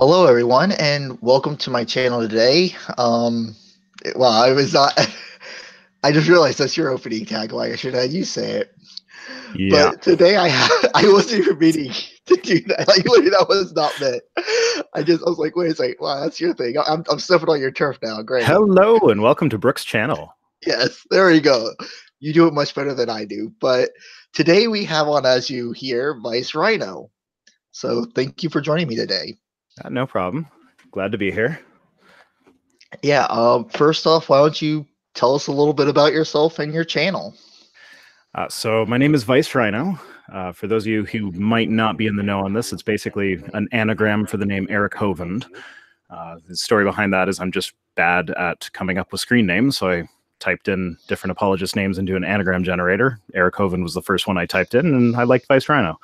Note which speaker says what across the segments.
Speaker 1: Hello, everyone, and welcome to my channel today. Well, I was not. I just realized that's your opening tagline. I should have you say it.
Speaker 2: Yeah.
Speaker 1: But today I wasn't even meaning to do that. Like, literally, that was not meant. I was like, wait a second. Wow, that's your thing. I'm stepping on your turf now. Great.
Speaker 2: Hello and welcome to Brooks' channel.
Speaker 1: Yes, there you go. You do it much better than I do. But today we have on, as you hear, Viced Rhino. So thank you for joining me today.
Speaker 2: No problem. Glad to be here.
Speaker 1: Yeah. First off, why don't you tell us a little bit about yourself and your channel?
Speaker 2: So my name is Viced Rhino. For those of you who might not be in the know on this, it's basically an anagram for the name Eric Hovind. The story behind that is I'm just bad at coming up with screen names, so I typed in different apologist names into an anagram generator. Eric Hovind was the first one I typed in, and I liked Viced Rhino.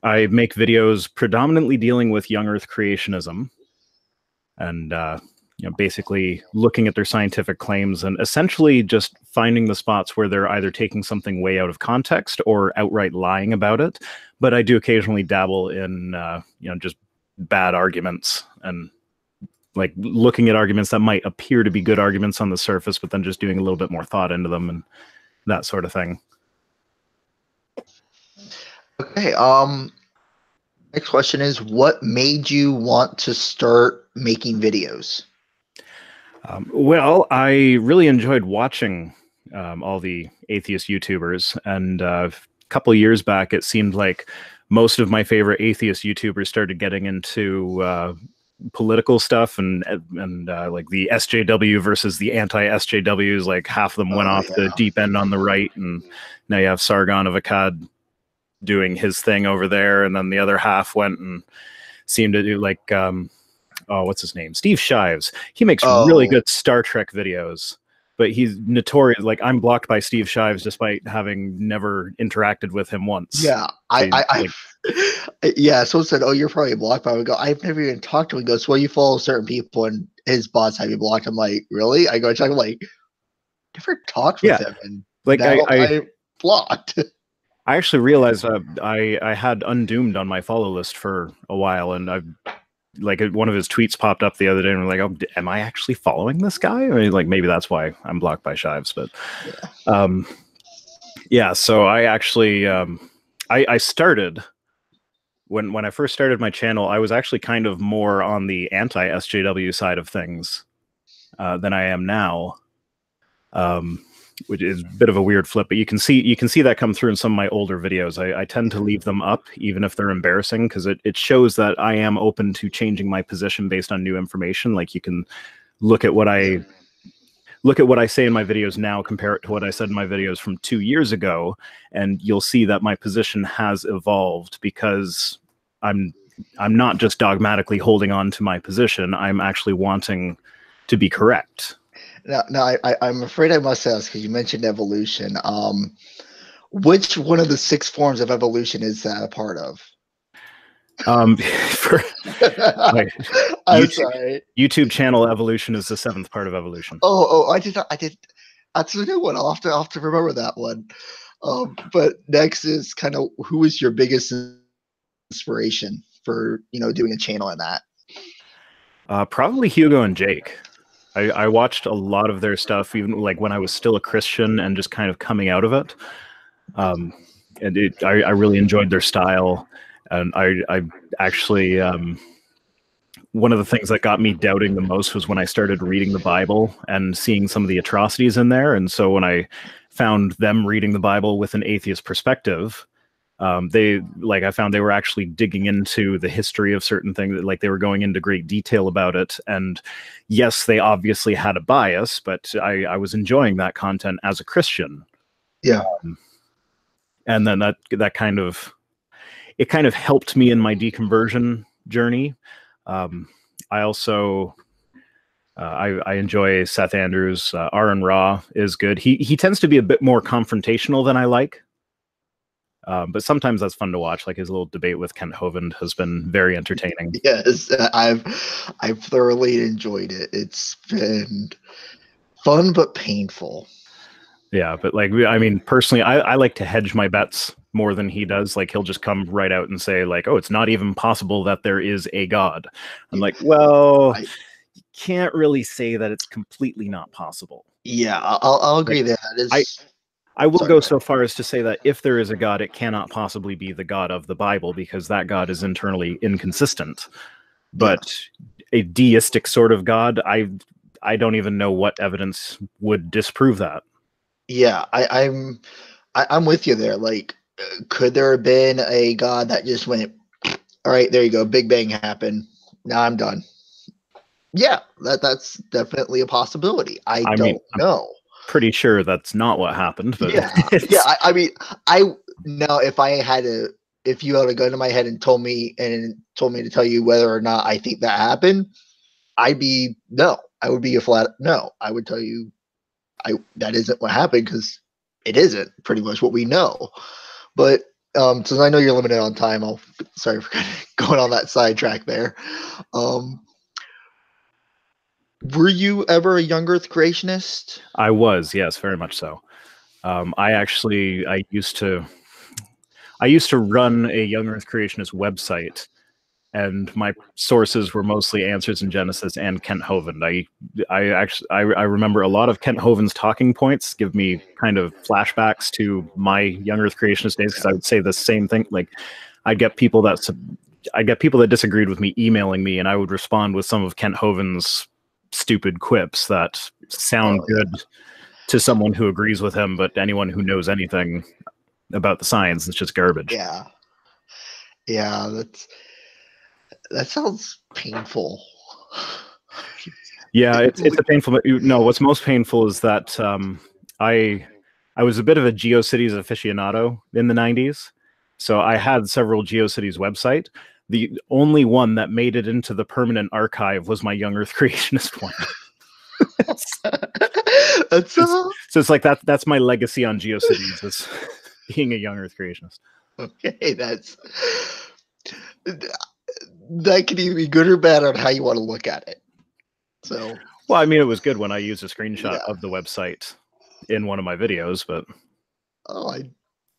Speaker 2: I make videos predominantly dealing with young Earth creationism, and basically looking at their scientific claims and essentially just finding the spots where they're either taking something way out of context or outright lying about it. But I do occasionally dabble in, just bad arguments and like looking at arguments that might appear to be good arguments on the surface, but then just doing a little bit more thought into them and that sort of thing.
Speaker 1: Okay. Next question is, what made you want to start making videos?
Speaker 2: Well, I really enjoyed watching all the atheist YouTubers, and a couple of years back, it seemed like most of my favorite atheist YouTubers started getting into political stuff and like the SJW versus the anti-SJWs. Like half of them went off the deep end on the right, and now you have Sargon of Akkad doing his thing over there, and then the other half went and seemed to do like what's his name? Steve Shives. He makes really good Star Trek videos, but he's notorious. Like, I'm blocked by Steve Shives despite having never interacted with him once.
Speaker 1: Yeah, yeah. Someone said, "Oh, you're probably blocked." But I would go, "I've never even talked to him." He goes, "Well, you follow certain people, and his bots have you blocked." I'm like, "Really?" I go check. I'm like, "Never talked with him," and
Speaker 2: like
Speaker 1: now I blocked.
Speaker 2: I actually realized I had Undoomed on my follow list for a while, and I've like one of his tweets popped up the other day, and I'm like, "Oh, am I actually following this guy?" I mean, like maybe that's why I'm blocked by Shives, but yeah. So I actually I started when I first started my channel. I was actually kind of more on the anti-SJW side of things than I am now. Which is a bit of a weird flip, but you can see that come through in some of my older videos. I tend to leave them up even if they're embarrassing, because it shows that I am open to changing my position based on new information. Like, you can look at what I say in my videos now, compare it to what I said in my videos from 2 years ago, and you'll see that my position has evolved, because I'm not just dogmatically holding on to my position. I'm actually wanting to be correct.
Speaker 1: Now, I'm afraid I must ask, because you mentioned evolution. Which one of the 6 forms of evolution is that a part of?
Speaker 2: For
Speaker 1: I'm sorry.
Speaker 2: YouTube channel evolution is the 7th part of evolution.
Speaker 1: I did. That's a new one. I'll have to remember that one. But next is kind of, who is your biggest inspiration for doing a channel in that?
Speaker 2: Probably Hugo and Jake. I watched a lot of their stuff, even like when I was still a Christian and just kind of coming out of it. And I really enjoyed their style. And I actually, one of the things that got me doubting the most was when I started reading the Bible and seeing some of the atrocities in there. And so when I found them reading the Bible with an atheist perspective, I found they were actually digging into the history of certain things. Like, they were going into great detail about it. And yes, they obviously had a bias, but I was enjoying that content as a Christian.
Speaker 1: Yeah.
Speaker 2: And then that kind of helped me in my deconversion journey. I also I enjoy Seth Andrews. Aaron Ra is good. He tends to be a bit more confrontational than I like. But sometimes that's fun to watch. Like, his little debate with Kent Hovind has been very entertaining.
Speaker 1: Yes, I've thoroughly enjoyed it. It's been fun but painful.
Speaker 2: Yeah, but like, I mean, personally, I like to hedge my bets more than he does. Like, he'll just come right out and say, like, "Oh, it's not even possible that there is a God." I'm like, well,
Speaker 1: I,
Speaker 2: you can't really say that it's completely not possible.
Speaker 1: yeah, I'll
Speaker 2: Like,
Speaker 1: agree that that
Speaker 2: I
Speaker 1: is.
Speaker 2: I will
Speaker 1: Sorry,
Speaker 2: go
Speaker 1: go ahead.
Speaker 2: so far as to say that if there is a God, it cannot possibly be the God of the Bible because that God is internally inconsistent.
Speaker 1: Yeah,
Speaker 2: But a deistic sort of God, I don't even know what evidence would disprove that.
Speaker 1: yeah, I'm with you there. Like, could there have been a God that just went, all right, there you go, Big Bang happened. Now I'm done. Yeah, that's definitely a possibility. I
Speaker 2: I mean,
Speaker 1: don't know.
Speaker 2: pretty sure that's not what happened, but
Speaker 1: Yeah.
Speaker 2: it's
Speaker 1: I mean, I now if I had to, if you had a gun to my head and told me to tell you whether or not I think that happened, I'd be no. I would be a flat no. I would tell you I that isn't what happened because it isn't pretty much what we know. But since I know you're limited on time, I'll sorry for going on that sidetrack there. Um, were you ever a young Earth creationist?
Speaker 2: I was, yes, very much so. I used to run a young Earth creationist website, and my sources were mostly Answers in Genesis and Kent Hovind. I remember a lot of Kent Hovind's talking points give me kind of flashbacks to my young Earth creationist days because I would say the same thing. Like I'd get people that I get people that disagreed with me emailing me, and I would respond with some of Kent Hovind's stupid quips that sound
Speaker 1: Oh
Speaker 2: good to someone who agrees with him, but anyone who knows anything about the science, it's just garbage.
Speaker 1: yeah, yeah. That sounds painful.
Speaker 2: Yeah, it's a painful. No, what's most painful is that I I was a bit of a GeoCities aficionado in the '90s, so I had several GeoCities website. The only one that made it into the permanent archive was my Young Earth creationist one.
Speaker 1: That's
Speaker 2: So it's like that's my legacy on GeoCities is being a Young Earth creationist.
Speaker 1: okay. That can either be good or bad on how you want to look at it. So
Speaker 2: Well, I mean, it was good when I used a screenshot
Speaker 1: yeah.
Speaker 2: of the website in one of my videos, but
Speaker 1: Oh, I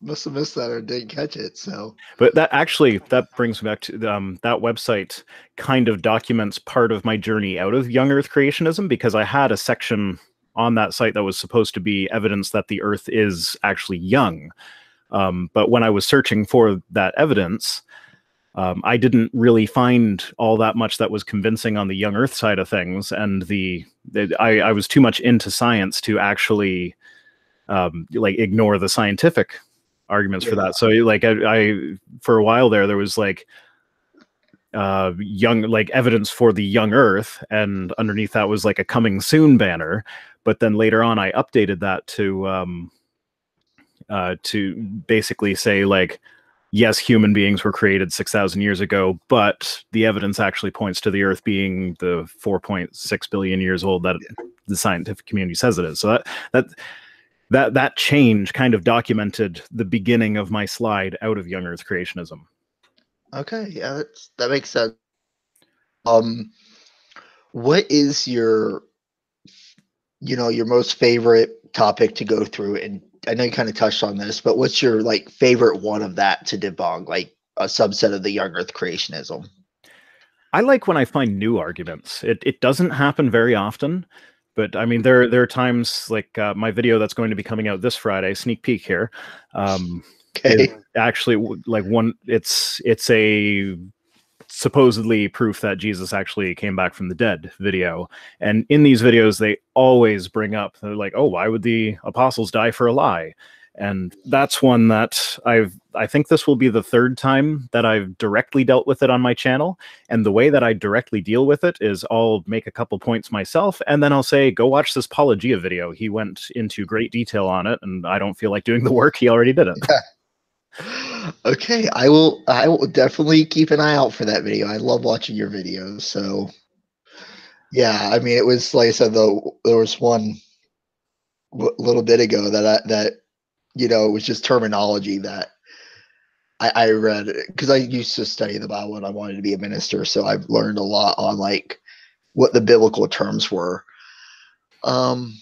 Speaker 1: must have missed that or didn't catch it. So
Speaker 2: that brings me back to that website kind of documents part of my journey out of young Earth creationism because I had a section on that site that was supposed to be evidence that the Earth is actually young. But when I was searching for that evidence, I didn't really find all that much that was convincing on the young Earth side of things, and I was too much into science to actually like ignore the scientific arguments for
Speaker 1: yeah,
Speaker 2: that. So like I for a while there was like young like evidence for the young Earth, and underneath that was like a coming soon banner. But then later on, I updated that to basically say like, yes, human beings were created 6,000 years ago, but the evidence actually points to the Earth being the 4.6 billion years old that the scientific community says it is. So that change kind of documented the beginning of my slide out of young Earth creationism.
Speaker 1: okay, yeah, that makes sense. Um, what is your most favorite topic to go through? And I know you kind of touched on this, but what's your like favorite one of that to debunk, like a subset of the young Earth creationism?
Speaker 2: I like when I find new arguments. It doesn't happen very often, but I mean there are times like my video that's going to be coming out this Friday, sneak peek here, is
Speaker 1: Okay.
Speaker 2: actually like one. It's a supposedly proof that Jesus actually came back from the dead video. And in these videos, they always bring up, they're like, oh, why would the apostles die for a lie? And that's one that I think this will be the third time that I've directly dealt with it on my channel. And the way that I directly deal with it is I'll make a couple points myself, and then I'll say, go watch this Apologia video. He went into great detail on it, and I don't feel like doing the work. He already did it.
Speaker 1: Okay, I will definitely keep an eye out for that video. I love watching your videos. So yeah, I mean, it was like I said, though, there was one little bit ago that it was just terminology that I read because I used to study the Bible and I wanted to be a minister, so I've learned a lot on like what the biblical terms were. Um,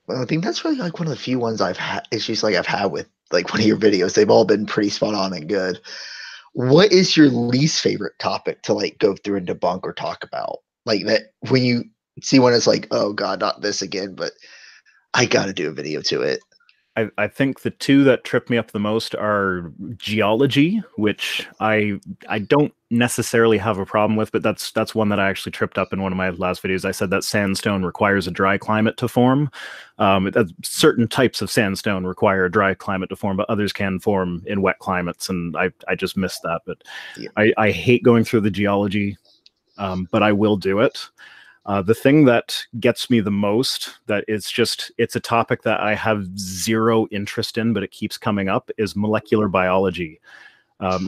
Speaker 1: I think that's really like one of the few ones I've had issues like I've had with like one of your videos. They've all been pretty spot on and good. What is your least favorite topic to like go through and debunk or talk about? Like that when you see one, it's like, oh god, not this again, but I got to do a video to it.
Speaker 2: I think the two that trip me up the most are geology, which I don't necessarily have a problem with, but that's one that I actually tripped up in one of my last videos. I said that sandstone requires a dry climate to form. Certain types of sandstone require a dry climate to form, but others can form in wet climates, and I just missed that. But
Speaker 1: Yeah.
Speaker 2: I hate going through the geology, but I will do it. The thing that gets me the most, that it's a topic that I have zero interest in, but it keeps coming up, is molecular biology.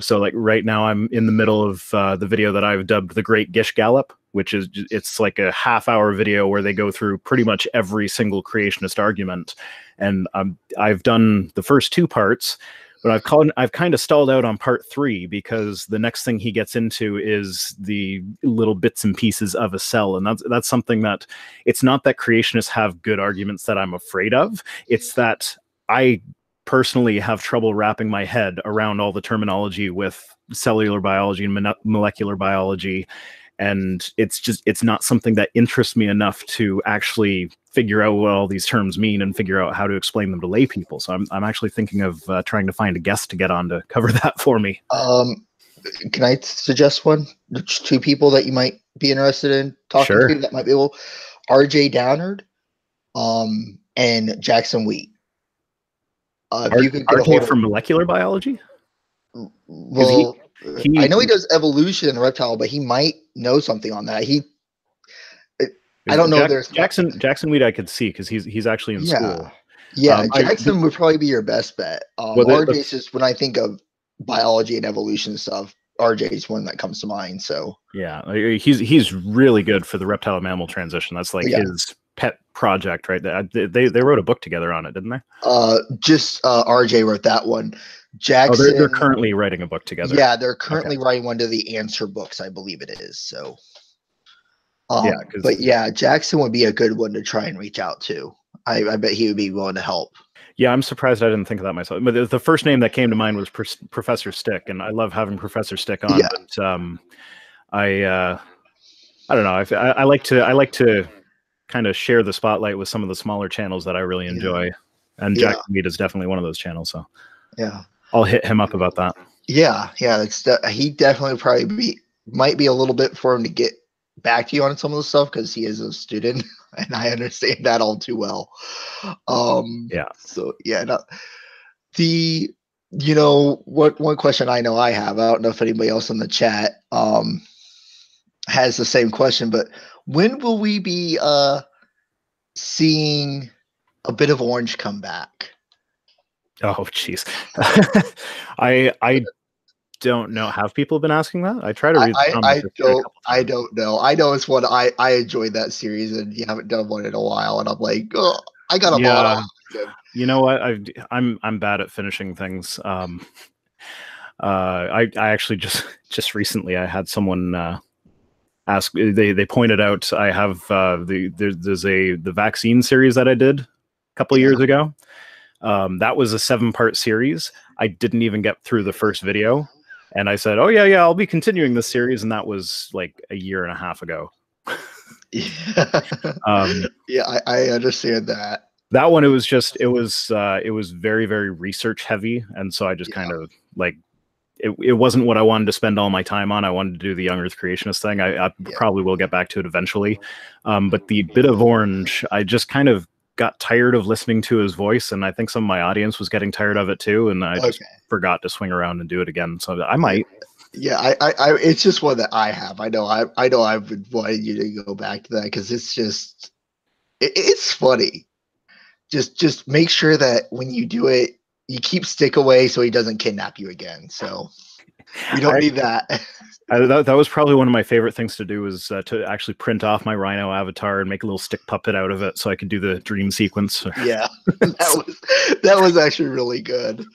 Speaker 2: So like right now I'm in the middle of the video that I've dubbed the Great Gish Gallop, which is, it's like a half-hour video where they go through pretty much every single creationist argument. And I've done the first two parts, but I've kind of stalled out on part 3 because the next thing he gets into is the little bits and pieces of a cell, and that's something that, it's not that creationists have good arguments that I'm afraid of. It's that I personally have trouble wrapping my head around all the terminology with cellular biology and molecular biology. And it's not something that interests me enough to actually figure out what all these terms mean and figure out how to explain them to lay people. So I'm actually thinking of trying to find a guest to get on to cover that for me.
Speaker 1: Can I suggest one? There's two people that you might be interested in talking
Speaker 2: Sure.
Speaker 1: to that might be able. RJ Downard, and Jackson Wheat. If you could get a hold
Speaker 2: RJ
Speaker 1: of,
Speaker 2: from molecular biology?
Speaker 1: well, I
Speaker 2: he
Speaker 1: know he does evolution and reptile, but he might know something on that. I
Speaker 2: is
Speaker 1: don't know. There's
Speaker 2: Jackson Weed I could see because he's actually in
Speaker 1: yeah,
Speaker 2: school.
Speaker 1: yeah.
Speaker 2: I
Speaker 1: Jackson would probably be your best bet.
Speaker 2: well
Speaker 1: RJ's just when I think of biology and evolution stuff, RJ's one that comes to mind. So
Speaker 2: yeah, he's really good for the reptile mammal transition. That's like
Speaker 1: yeah,
Speaker 2: his pet project, right? They wrote a book together on it, didn't they?
Speaker 1: just RJ wrote that one.
Speaker 2: Oh, they're
Speaker 1: Jackson,
Speaker 2: currently writing a book together.
Speaker 1: yeah, they're
Speaker 2: Okay.
Speaker 1: currently writing one of the answer books, I believe it is. So,
Speaker 2: Yeah, because
Speaker 1: but yeah, Jackson would be a good one to try and reach out to. I bet he would be willing to help.
Speaker 2: yeah, I'm surprised I didn't think of that myself. But the first name that came to mind was Professor Stick, and I love having Professor Stick on.
Speaker 1: Yeah.
Speaker 2: But I don't know. I like to kind of share the spotlight with some of the smaller channels that I really enjoy, and
Speaker 1: Yeah.
Speaker 2: Jack Mead is definitely one of those channels. So
Speaker 1: Yeah.
Speaker 2: I'll hit him up about that.
Speaker 1: Yeah. Yeah. He definitely probably might be a little bit for him to get back to you on some of the stuff because he is a student and I understand that all too well.
Speaker 2: Yeah.
Speaker 1: So yeah, no, what one question I know I have, I don't know if anybody else in the chat has the same question, but when will we be seeing a bit of orange come back?
Speaker 2: Oh, jeez. I don't know. Have people been asking that? I try to read the comments.
Speaker 1: I don't know. I know it's one I enjoyed that series, and you haven't done one in a while, and I'm like, oh, I got a lot.
Speaker 2: You know what? I'm bad at finishing things. I actually just recently I had someone ask. They pointed out I have there's the vaccine series that I did a couple years ago. That was a 7-part series. I didn't even get through the first video. And I said, oh, yeah, I'll be continuing this series. And that was like a year and a half ago.
Speaker 1: Yeah, I understand that.
Speaker 2: That one, it was very, very research heavy. And so I just kind of like, it wasn't what I wanted to spend all my time on. I wanted to do the Young Earth Creationist thing. I probably will get back to it eventually. But the Bit of Orange, I just kind of got tired of listening to his voice, and I think some of my audience was getting tired of it too, and I just forgot to swing around and do it again. So I might.
Speaker 1: Yeah, I it's just one that I have. I know I've been wanting you to go back to that because it's just it's funny. Just make sure that when you do it, you keep Stick away so he doesn't kidnap you again. So we don't need that.
Speaker 2: That was probably one of my favorite things to do, was to actually print off my Rhino avatar and make a little stick puppet out of it so I could do the dream sequence.
Speaker 1: Yeah, that was actually really good.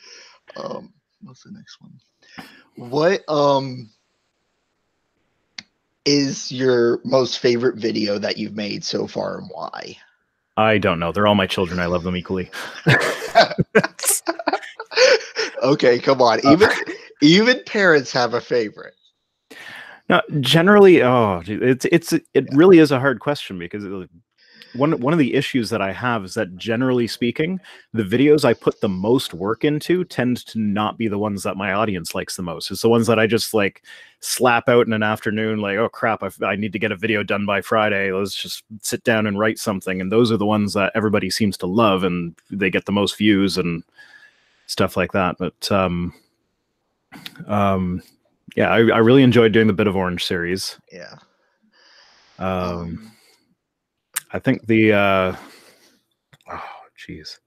Speaker 1: What's the next one? What is your most favorite video that you've made so far, and why?
Speaker 2: I don't know. They're all my children. I love them equally.
Speaker 1: Okay, come on. Even parents have a favorite.
Speaker 2: No, generally, it really is a hard question because one of the issues that I have is that generally speaking, the videos I put the most work into tend to not be the ones that my audience likes the most. It's the ones that I just like slap out in an afternoon, like, oh crap, I need to get a video done by Friday. Let's just sit down and write something. And those are the ones that everybody seems to love and they get the most views and stuff like that. But um, yeah, I really enjoyed doing the Bit of Orange series.
Speaker 1: Yeah.
Speaker 2: I think the oh geez.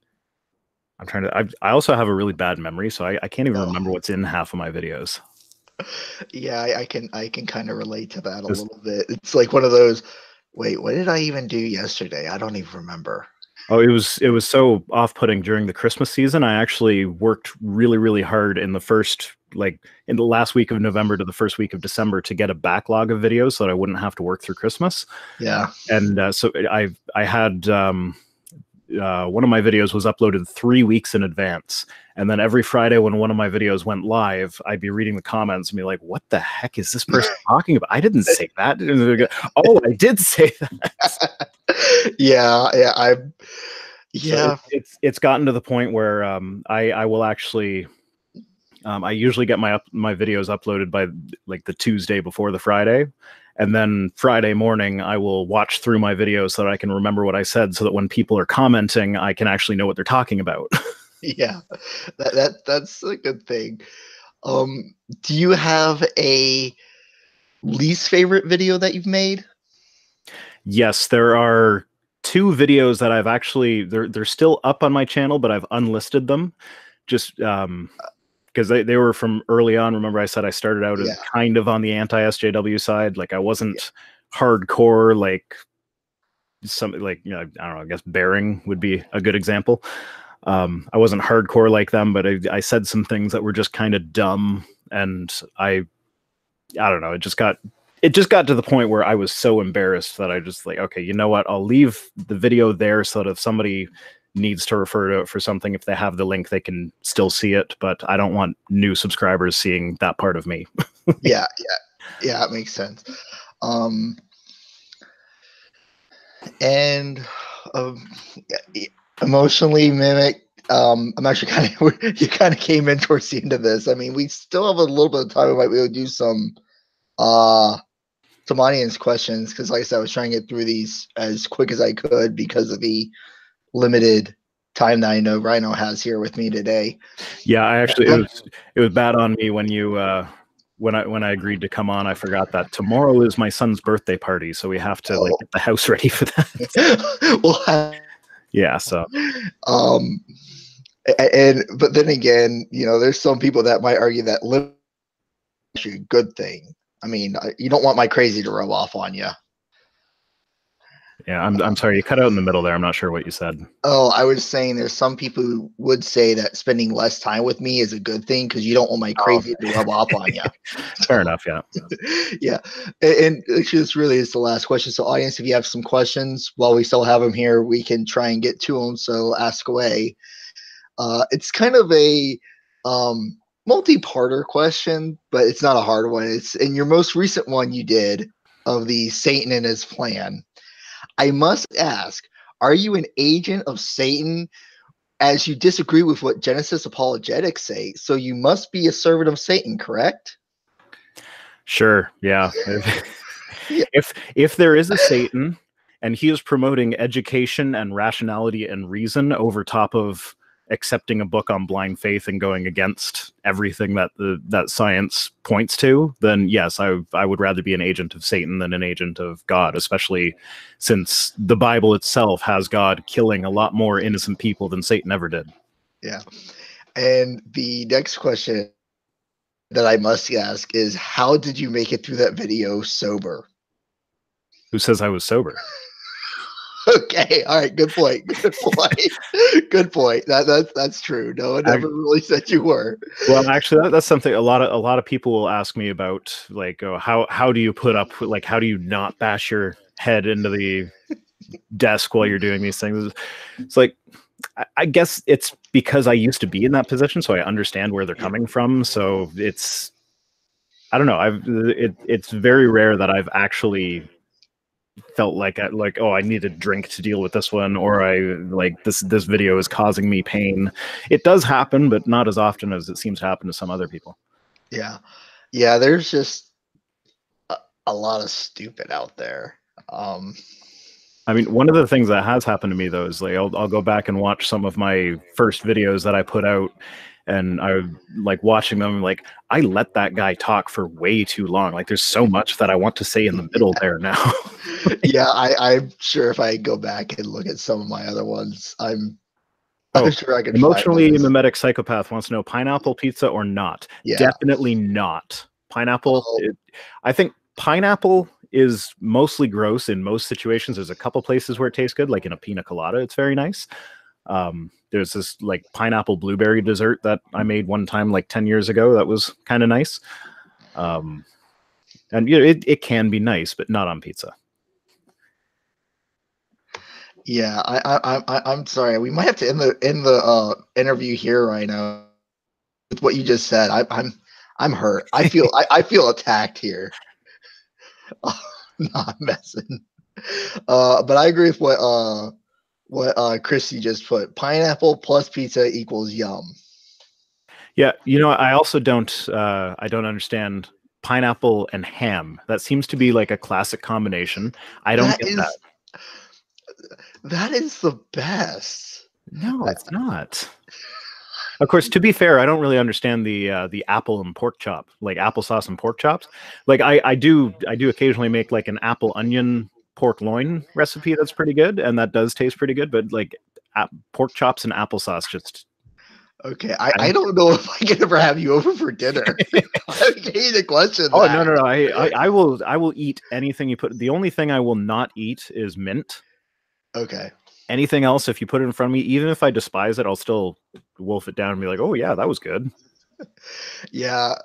Speaker 2: I'm trying to. I also have a really bad memory, so I can't even remember what's in half of my videos.
Speaker 1: Yeah, I can kind of relate to that a little bit. It's like one of those. Wait, what did I even do yesterday? I don't even remember.
Speaker 2: Oh, it was so off-putting during the Christmas season. I actually worked really, really hard in the last week of November to the first week of December to get a backlog of videos so that I wouldn't have to work through Christmas.
Speaker 1: Yeah.
Speaker 2: And so I had one of my videos was uploaded 3 weeks in advance. And then every Friday when one of my videos went live, I'd be reading the comments and be like, what the heck is this person talking about? I didn't say that. Oh, I did say that.
Speaker 1: Yeah. Yeah.
Speaker 2: So it's gotten to the point where I will actually I usually get my videos uploaded by like the Tuesday before the Friday. And then Friday morning, I will watch through my videos so that I can remember what I said so that when people are commenting, I can actually know what they're talking about.
Speaker 1: Yeah. That's a good thing. Do you have a least favorite video that you've made?
Speaker 2: Yes, there are 2 videos that I've actually they're still up on my channel, but I've unlisted them just because they were from early on. Remember, I said I started out as kind of on the anti-SJW side. Like I wasn't hardcore, like something like, I don't know, I guess Bearing would be a good example. I wasn't hardcore like them, but I said some things that were just kind of dumb, and I don't know. It just got to the point where I was so embarrassed that I just like, okay, you know what? I'll leave the video there so that if somebody needs to refer to it for something, if they have the link, they can still see it. But I don't want new subscribers seeing that part of me.
Speaker 1: Yeah, it makes sense. And emotionally mimic. I'm actually you kind of came in towards the end of this. I mean, we still have a little bit of time. We might be able to do some audience questions because, like I said, I was trying to get through these as quick as I could because of the limited time that I know Rhino has here with me today.
Speaker 2: Yeah, I actually it was bad on me when you when I agreed to come on. I forgot that tomorrow is my son's birthday party, so we have to like get the house ready for that.
Speaker 1: Well,
Speaker 2: yeah, so
Speaker 1: but then again, there's some people that might argue that limit is actually a good thing. I mean, you don't want my crazy to rub off on you.
Speaker 2: Yeah, I'm sorry, you cut out in the middle there. I'm not sure what you said.
Speaker 1: Oh, I was saying there's some people who would say that spending less time with me is a good thing because you don't want my crazy to rub off on you.
Speaker 2: Fair enough, yeah.
Speaker 1: Yeah. And actually, this really is the last question. So, audience, if you have some questions while we still have them here, we can try and get to them. So, ask away. It's kind of a multi-parter question, but it's not a hard one. It's in your most recent one you did of the Satan and his plan. I must ask, are you an agent of Satan as you disagree with what Genesis apologetics say? So you must be a servant of Satan, correct?
Speaker 2: Sure, yeah. If there is a Satan and he is promoting education and rationality and reason over top of accepting a book on blind faith and going against everything that science points to, then yes, I would rather be an agent of Satan than an agent of God, especially since the Bible itself has God killing a lot more innocent people than Satan ever did.
Speaker 1: Yeah. And the next question that I must ask is, how did you make it through that video sober?
Speaker 2: Who says I was sober?
Speaker 1: Okay, all right, good point. Good point. That's true. No one ever really said you were.
Speaker 2: Well, actually, that's something a lot of people will ask me about. Like, how do you put up? Like, how do you not bash your head into the desk while you're doing these things. It's like, I guess it's because I used to be in that position, so I understand where they're coming from. So it's, I don't know. It's very rare that I've actually felt like oh, I need a drink to deal with this one, or I like this video is causing me pain. It does happen, but not as often as it seems to happen to some other people.
Speaker 1: Yeah. Yeah, there's just a lot of stupid out there.
Speaker 2: I mean, one of the things that has happened to me though is like I'll go back and watch some of my first videos that I put out, and I like watching them. Like I let that guy talk for way too long. Like there's so much that I want to say in the middle there now.
Speaker 1: Yeah, I'm sure if I go back and look at some of my other ones, I'm sure I could
Speaker 2: emotionally
Speaker 1: find
Speaker 2: mimetic psychopath wants to know pineapple pizza or not.
Speaker 1: Yeah.
Speaker 2: Definitely not. Pineapple. I think pineapple is mostly gross in most situations. There's a couple places where it tastes good, like in a pina colada, it's very nice. There's this like pineapple blueberry dessert that I made one time like 10 years ago that was kind of nice. And you know, it can be nice, but not on pizza.
Speaker 1: Yeah, I'm sorry. We might have to end the interview here right now with what you just said. I'm hurt. I feel attacked here. Not messing. But I agree with what Christy just put. Pineapple plus pizza equals yum.
Speaker 2: Yeah, you know, I also don't I don't understand pineapple and ham. That seems to be like a classic combination. I don't get that.
Speaker 1: That is the best.
Speaker 2: No, it's not. Of course, to be fair, I don't really understand the apple and pork chop, like applesauce and pork chops. Like I do occasionally make like an apple onion pork loin recipe that's pretty good, and that does taste pretty good. But like pork chops and applesauce just.
Speaker 1: Okay, I don't know if I can ever have you over for dinner. I hate the question.
Speaker 2: Oh no, I will eat anything you put. The only thing I will not eat is mint.
Speaker 1: Okay.
Speaker 2: Anything else, if you put it in front of me, even if I despise it, I'll still wolf it down and be like, oh yeah, that was good.
Speaker 1: Yeah.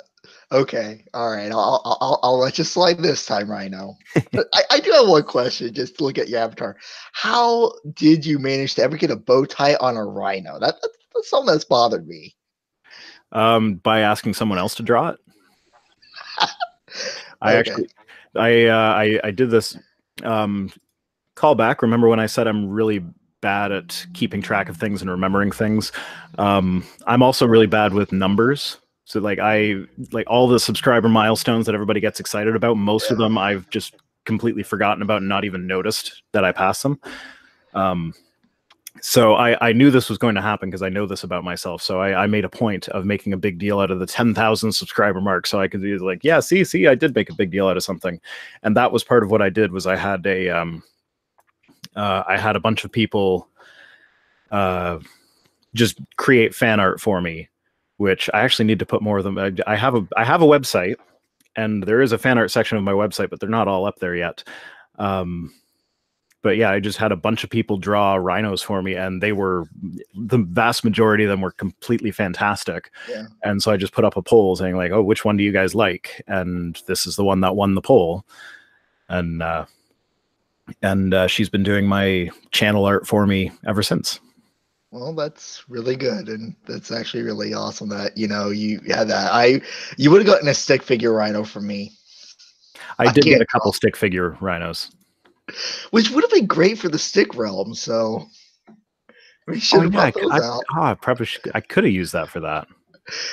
Speaker 1: Okay. All right. I'll let you slide this time, Rhino. But I do have one question. Just to look at your avatar. How did you manage to ever get a bow tie on a rhino? That's something that's bothered me.
Speaker 2: By asking someone else to draw it. I
Speaker 1: Okay.
Speaker 2: actually, I did this call back. Remember when I said I'm really bad at keeping track of things and remembering things? I'm also really bad with numbers. So like all the subscriber milestones that everybody gets excited about, most of them I've just completely forgotten about and not even noticed that I passed them. So I knew this was going to happen because I know this about myself. So I made a point of making a big deal out of the 10,000 subscriber mark. So I could be like, yeah, see, I did make a big deal out of something. And that was part of what I did was I had a bunch of people just create fan art for me, which I actually need to put more of them. I have a website, and there is a fan art section of my website, but they're not all up there yet. But yeah, I just had a bunch of people draw rhinos for me, and the vast majority of them were completely fantastic.
Speaker 1: Yeah.
Speaker 2: And so I just put up a poll saying like, oh, which one do you guys like? And this is the one that won the poll. And she's been doing my channel art for me ever since.
Speaker 1: Well, that's really good, and that's actually really awesome that you had that. You would have gotten a stick figure rhino from me.
Speaker 2: I did get a couple stick figure rhinos,
Speaker 1: which would have been great for the stick realm. So we should have brought those out.
Speaker 2: I probably I could have used that for that.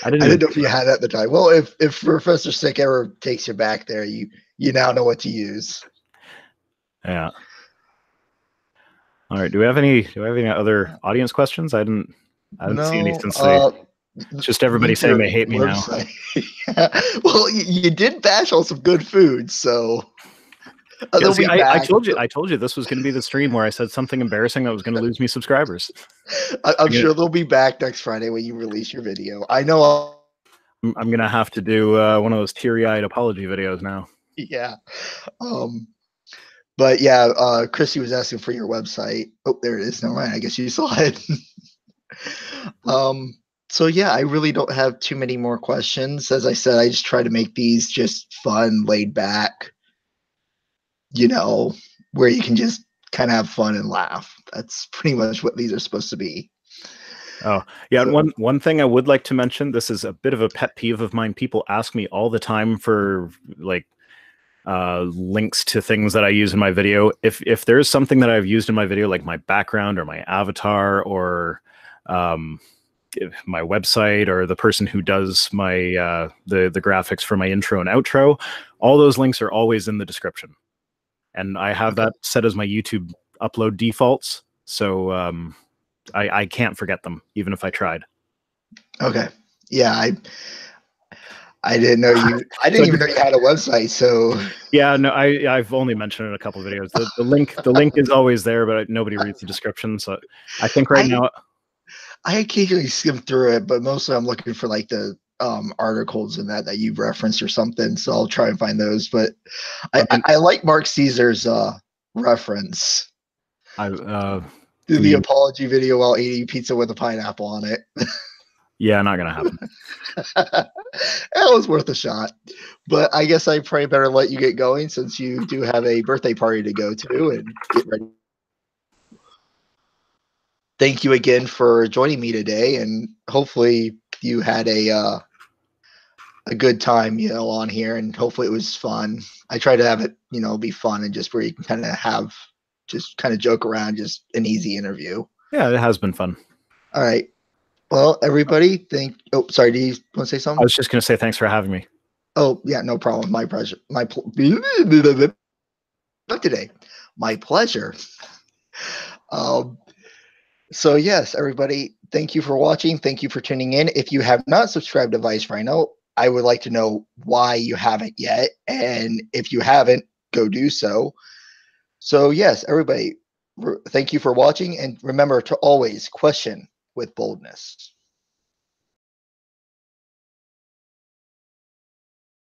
Speaker 1: I didn't know if you had that at the time. Well, if Professor Stick ever takes you back there, you now know what to use.
Speaker 2: Yeah. All right. Do we have any other audience questions? I didn't see any since just everybody saying they hate me now.
Speaker 1: Yeah. Well, you did bash on some good food, so
Speaker 2: yeah, see, I told you this was going to be the stream where I said something embarrassing that was going to lose me subscribers.
Speaker 1: I'm sure they'll be back next Friday when you release your video. I know
Speaker 2: I'm going to have to do one of those teary-eyed apology videos now.
Speaker 1: Yeah. But yeah, Christy was asking for your website. Oh, there it is. Never mind. I guess you saw it. So yeah, I really don't have too many more questions. As I said, I just try to make these just fun, laid back, where you can just kind of have fun and laugh. That's pretty much what these are supposed to be.
Speaker 2: Oh, yeah.
Speaker 1: So,
Speaker 2: And one thing I would like to mention, this is a bit of a pet peeve of mine. People ask me all the time for like links to things that I use in my video. If there's something that I've used in my video, like my background or my avatar or um, my website or the person who does my the graphics for my intro and outro, all those links are always in the description. And I have that set as my YouTube upload defaults. So I can't forget them, even if I tried.
Speaker 1: okay. Yeah, I didn't know you. I didn't even know you had a website. So
Speaker 2: Yeah, no, I've only mentioned it in a couple of videos. The link is always there, but nobody reads the description. So I think right now,
Speaker 1: I occasionally skim through it, but mostly I'm looking for like the articles and that you've referenced or something. So I'll try and find those. But I like Mark Caesar's reference to the apology video while eating pizza with a pineapple on it.
Speaker 2: Yeah, not gonna happen.
Speaker 1: That was worth a shot. But I guess I probably better let you get going since you do have a birthday party to go to and get ready. Thank you again for joining me today, and hopefully you had a good time, on here, and hopefully it was fun. I try to have it, be fun and just where you can kind of joke around, just an easy interview.
Speaker 2: Yeah, it has been fun.
Speaker 1: All right. Well, everybody, sorry, do you want to say something?
Speaker 2: I was just going to say thanks for having me.
Speaker 1: Oh, yeah, no problem. My pleasure. Today. My pleasure. So yes, everybody, thank you for watching. Thank you for tuning in. If you have not subscribed to Viced Rhino, I would like to know why you haven't yet. And if you haven't, go do so. So yes, everybody, thank you for watching. And remember to always question with boldness.